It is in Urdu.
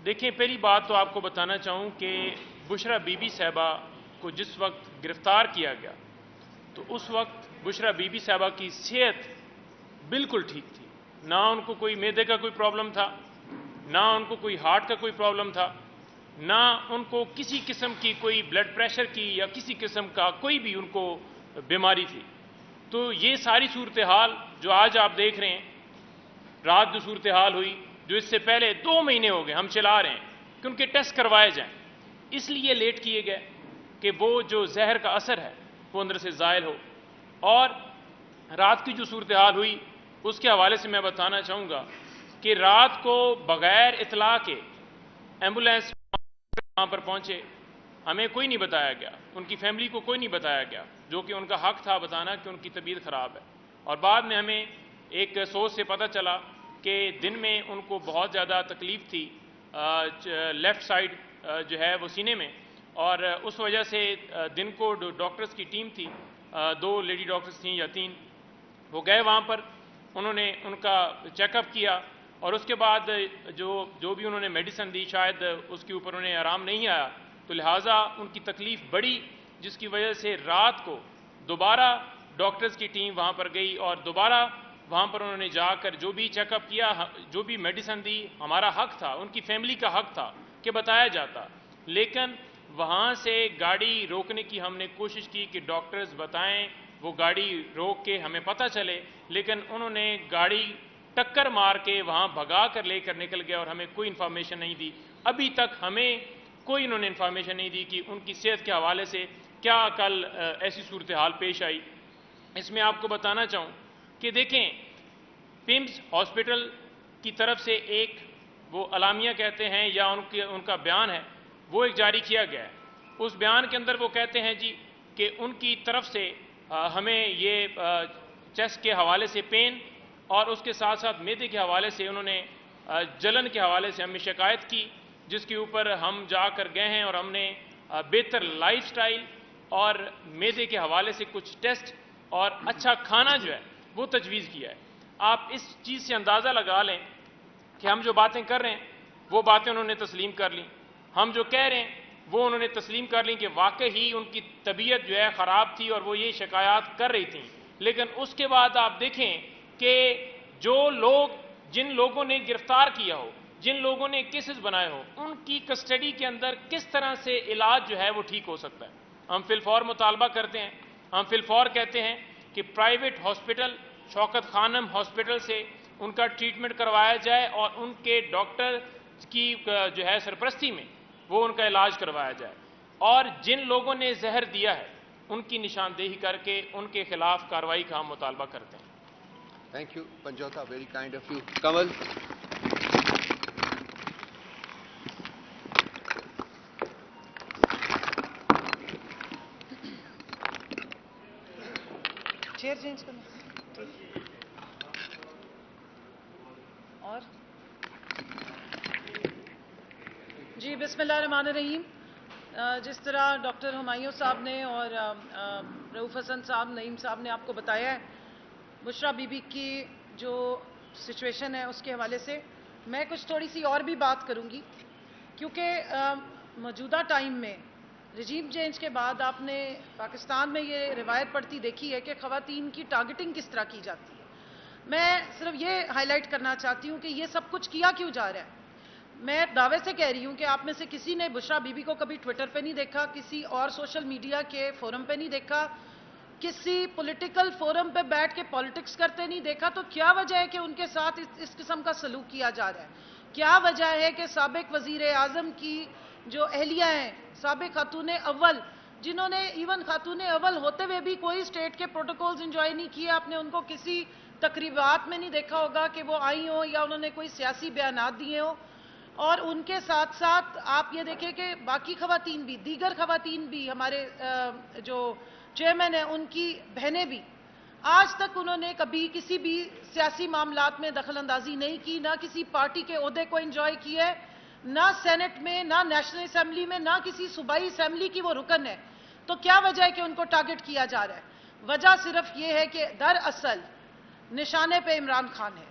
دیکھیں، پہلی بات تو آپ کو بتانا چاہوں کہ بشرا بی بی صاحبہ کو جس وقت گرفتار کیا گیا تو اس وقت بشرا بی بی صاحبہ کی صحت بالکل ٹھیک تھی. نہ ان کو کوئی معدے کا کوئی پرابلم تھا، نہ ان کو کوئی ہارٹ کا کوئی پرابلم تھا، نہ ان کو کسی قسم کی کوئی بلڈ پریشر کی یا کسی قسم کا کوئی بھی ان کو بیماری تھی. تو یہ ساری صورتحال جو آج آپ دیکھ رہے ہیں، رات جو صورتحال ہوئی، جو اس سے پہلے 2 مہینے ہو گئے ہم چلا رہے ہیں کہ ان کے ٹیسٹ کروائے جائیں، اس لیے لیٹ کیے گئے کہ وہ جو زہر کا اثر ہے وہ اندر سے زائل ہو. اور رات کی جو صورتحال ہوئی اس کے حوالے سے میں بتانا چاہوں گا کہ رات کو بغیر اطلاع کے ایمبولینس وہاں پر پہنچے، ہمیں کوئی نہیں بتایا گیا، ان کی فیملی کو کوئی نہیں بتایا گیا، جو کہ ان کا حق تھا بتانا کہ ان کی طبیعت خراب ہے. اور بعد میں ہمیں ایک سورس سے پتہ چلا کہ دن میں ان کو بہت زیادہ تکلیف تھی لیفٹ سائڈ جو ہے وہ سینے میں، اور اس وجہ سے دن کو ڈاکٹرز کی ٹیم تھی، 2 لیڈی ڈاکٹرز تھیں یا 3، وہ گئے وہاں پر، انہوں نے ان کا چیک اپ کیا، اور اس کے بعد جو بھی انہوں نے میڈیسن دی شاید اس کے اوپر انہیں آرام نہیں آیا، تو لہٰذا ان کی تکلیف بڑھی، جس کی وجہ سے رات کو دوبارہ ڈاکٹرز کی ٹیم وہاں پر گئی اور دوبارہ وہاں پر انہوں نے جا کر جو بھی چیک اپ کیا، جو بھی میڈیسن دی. ہمارا حق تھا، ان کی فیملی کا حق تھا کہ بتایا جاتا، لیکن وہاں سے گاڑی روکنے کی ہم نے کوشش کی کہ ڈاکٹرز بتائیں، وہ گاڑی روک کے ہمیں پتہ چلے، لیکن انہوں نے گاڑی ٹکر مار کے وہاں بھگا کر لے کر نکل گیا اور ہمیں کوئی انفارمیشن نہیں دی. ابھی تک ہمیں کوئی انہوں نے انفارمیشن نہیں دی کہ ان کی صحت کے حوالے سے کیا کل ایسی صورتحال پیش آئی. اس میں آپ کو بتانا چاہوں کہ دیکھیں، پیمز ہاسپٹل کی طرف سے ایک وہ اعلامیہ کہتے ہیں یا ان کا بیان ہے، وہ ایک جاری کیا گیا ہے. اس بیان کے اندر وہ کہتے ہیں جی کہ ان کی طرف سے ہمیں یہ چیسٹ کے حوالے سے پین اور اس کے ساتھ ساتھ معدے کے حوالے سے انہوں نے جلن کے حوالے سے ہمیں شکایت کی، جس کے اوپر ہم جا کر گئے ہیں اور ہم نے بہتر لائف سٹائل اور معدے کے حوالے سے کچھ ٹیسٹ اور اچھا کھانا جو ہے وہ تجویز کیا ہے. آپ اس چیز سے اندازہ لگا لیں کہ ہم جو باتیں کر رہے ہیں وہ باتیں انہوں نے تسلیم کر لیں، ہم جو کہہ رہے ہیں وہ انہوں نے تسلیم کر لیں کہ واقعی ان کی طبیعت جو ہے خراب تھی اور وہ یہ شکایات کر رہی تھیں. لیکن اس کے بعد آپ دیکھیں کہ جن لوگوں نے گرفتار کیا ہو، جن لوگوں نے کیسز بنائے ہو، ان کی کسٹڈی کے اندر کس طرح سے علاج جو ہے وہ ٹھیک ہو سکتا ہے. ہم فی الفور مطالبہ کرتے ہیں، ہم فی الفور کہتے ہیں کہ پرائیویٹ ہاسپٹل شوکت خانم ہاسپٹل سے ان کا ٹریٹمنٹ کروایا جائے اور ان کے ڈاکٹر کی جو ہے سرپرستی میں وہ ان کا علاج کروایا جائے، اور جن لوگوں نے زہر دیا ہے ان کی نشاندہی کر کے ان کے خلاف کارروائی کا ہم مطالبہ کرتے ہیں. Thank you Panjota, very kind of you. Kamal. Chair change کرنا اور جی بسم اللہ الرحمن الرحیم. جس طرح ڈاکٹر ہمایوں صاحب نے اور رؤوف حسن صاحب، نعیم صاحب نے آپ کو بتایا ہے بشرا بی بی کی جو سچویشن ہے اس کے حوالے سے، میں کچھ تھوڑی سی اور بھی بات کروں گی، کیونکہ موجودہ ٹائم میں رجیم چینج کے بعد آپ نے پاکستان میں یہ روایت پڑتی دیکھی ہے کہ خواتین کی ٹارگٹنگ کس طرح کی جاتی ہے. میں صرف یہ ہائی لائٹ کرنا چاہتی ہوں کہ یہ سب کچھ کیا کیوں جا رہا ہے. میں دعوے سے کہہ رہی ہوں کہ آپ میں سے کسی نے بشرا بی بی کو کبھی ٹویٹر پہ نہیں دیکھا، کسی اور سوشل میڈیا کے فورم پہ نہیں دیکھا، کسی پولیٹیکل فورم پہ بیٹھ کے پالیٹکس کرتے نہیں دیکھا. تو کیا وجہ ہے کہ ان کے ساتھ اس قسم کا سلوک کیا جا رہا ہے؟ کیا وجہ ہے کہ سابق وزیر اعظم کی جو اہلیہ ہیں، سابق خاتون اول، جنہوں نے ایون خاتون اول ہوتے ہوئے بھی کوئی اسٹیٹ کے پروٹوکولز انجوائے نہیں کیے، آپ نے ان کو کسی تقریبات میں نہیں دیکھا ہوگا کہ وہ آئی ہوں یا انہوں نے کوئی سیاسی بیانات دیے ہوں. اور ان کے ساتھ ساتھ آپ یہ دیکھیں کہ باقی خواتین بھی، دیگر خواتین بھی، ہمارے جو چیئرمین ہیں ان کی بہنیں بھی، آج تک انہوں نے کبھی کسی بھی سیاسی معاملات میں دخل اندازی نہیں کی، نہ کسی پارٹی کے عہدے کو انجوائے کی ہے، نہ سینٹ میں، نہ نیشنل اسمبلی میں، نہ کسی صوبائی اسمبلی کی وہ رکن ہے. تو کیا وجہ ہے کہ ان کو ٹارگٹ کیا جا رہا ہے؟ وجہ صرف یہ ہے کہ دراصل نشانے پہ عمران خان ہے.